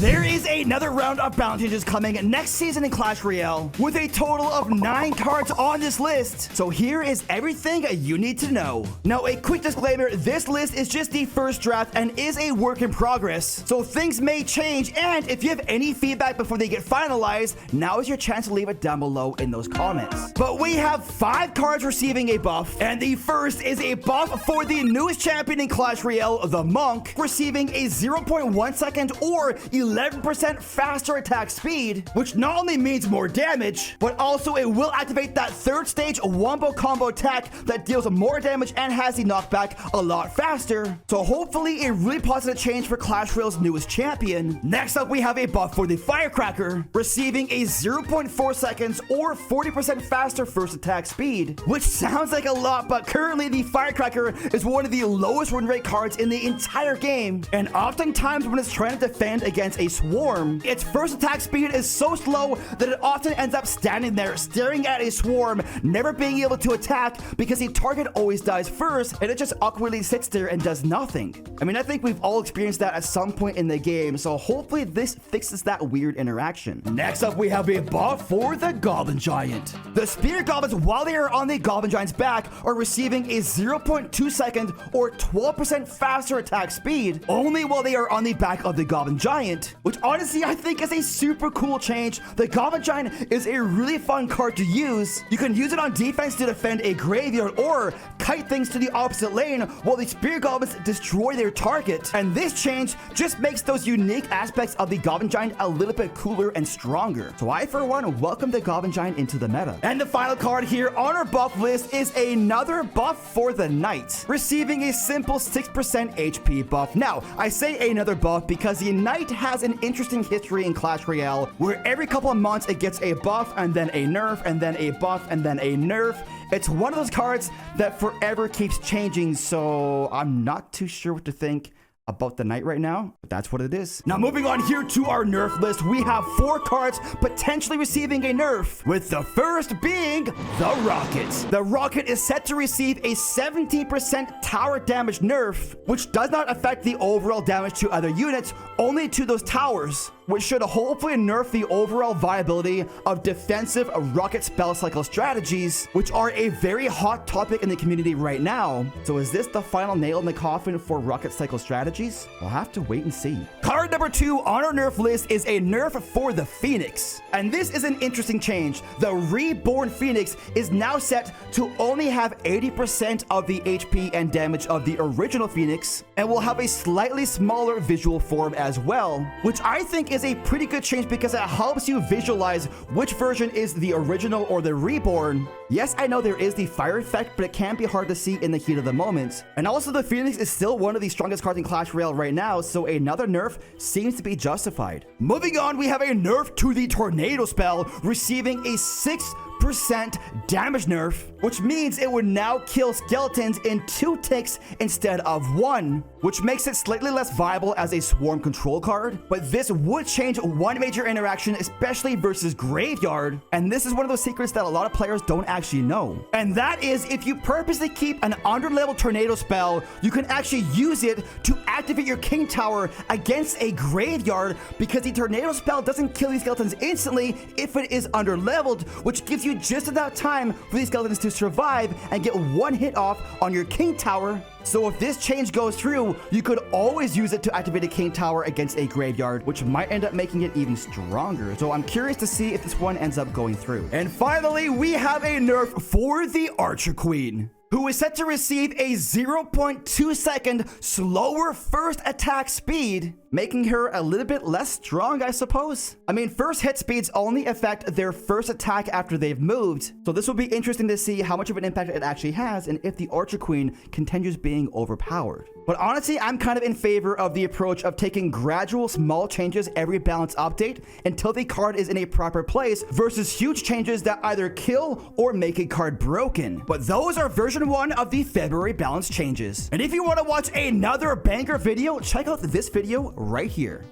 There is another round of balance changes coming next season in Clash Royale with a total of 9 cards on this list. So here is everything you need to know. Now, a quick disclaimer, this list is just the first draft and is a work in progress. So things may change, and if you have any feedback before they get finalized, now is your chance to leave it down below in those comments. But we have 5 cards receiving a buff, and the first is a buff for the newest champion in Clash Royale, the Monk, receiving a 0.1 second or 11% faster attack speed, which not only means more damage, but also it will activate that third stage wombo combo attack that deals more damage and has the knockback a lot faster. So hopefully a really positive change for Clash Royale's newest champion. Next up, we have a buff for the Firecracker, receiving a 0.4 seconds or 40% faster first attack speed, which sounds like a lot, but currently the Firecracker is one of the lowest win rate cards in the entire game. And oftentimes when it's trying to defend against a swarm, its first attack speed is so slow that it often ends up standing there staring at a swarm, never being able to attack because the target always dies first and it just awkwardly sits there and does nothing. I mean, I think we've all experienced that at some point in the game, so hopefully this fixes that weird interaction. Next up, we have a buff for the Goblin Giant. The Spirit Goblins, while they are on the Goblin Giant's back, are receiving a 0.2 second or 12% faster attack speed only while they are on the back of the Goblin Giant, which honestly I think is a super cool change. The Goblin Giant is a really fun card to use. You can use it on defense to defend a graveyard or kite things to the opposite lane while the Spirit Goblins destroy their target. And this change just makes those unique aspects of the Goblin Giant a little bit cooler and stronger. So I, for one, welcome the Goblin Giant into the meta. And the final card here on our buff list is another buff for the Knight, receiving a simple 6% HP buff. Now, I say another buff because the Knight has an interesting history in Clash Royale where every couple of months it gets a buff and then a nerf and then a buff and then a nerf. It's one of those cards that forever keeps changing, so I'm not too sure what to think about the Knight right now, but that's what it is. Now, moving on here to our nerf list, we have 4 cards potentially receiving a nerf, with the first being the Rocket. The Rocket is set to receive a 17% tower damage nerf, which does not affect the overall damage to other units, only to those towers, which should hopefully nerf the overall viability of defensive rocket spell cycle strategies, which are a very hot topic in the community right now. So is this the final nail in the coffin for rocket cycle strategies? We'll have to wait and see. Card number 2 on our nerf list is a nerf for the Phoenix. And this is an interesting change. The reborn Phoenix is now set to only have 80% of the HP and damage of the original Phoenix, and will have a slightly smaller visual form as well, which I think is a pretty good change because it helps you visualize which version is the original or the reborn. Yes, I know there is the fire effect, but it can be hard to see in the heat of the moment. And also the Phoenix is still one of the strongest cards in Clash Royale right now, so another nerf seems to be justified. Moving on, we have a nerf to the Tornado spell, receiving a 6% damage nerf, which means it would now kill skeletons in 2 ticks instead of 1, which makes it slightly less viable as a swarm control card. But this would change one major interaction, especially versus graveyard, and this is one of those secrets that a lot of players don't actually know, and that is if you purposely keep an under-level Tornado spell, you can actually use it to activate your King Tower against a graveyard, because the Tornado spell doesn't kill these skeletons instantly if it is under-leveled, which gives you just enough time for these skeletons to survive and get 1 hit off on your King Tower. So if this change goes through, you could always use it to activate a King Tower against a graveyard, which might end up making it even stronger. So I'm curious to see if this one ends up going through. And finally, we have a nerf for the Archer Queen, who is set to receive a 0.2 second slower first attack speed, making her a little bit less strong, I suppose. I mean, first hit speeds only affect their first attack after they've moved, so this will be interesting to see how much of an impact it actually has and if the Archer Queen continues being overpowered. But honestly, I'm kind of in favor of the approach of taking gradual small changes every balance update until the card is in a proper place versus huge changes that either kill or make a card broken. But those are version 1 of the February balance changes. And if you want to watch another banger video, check out this video right here.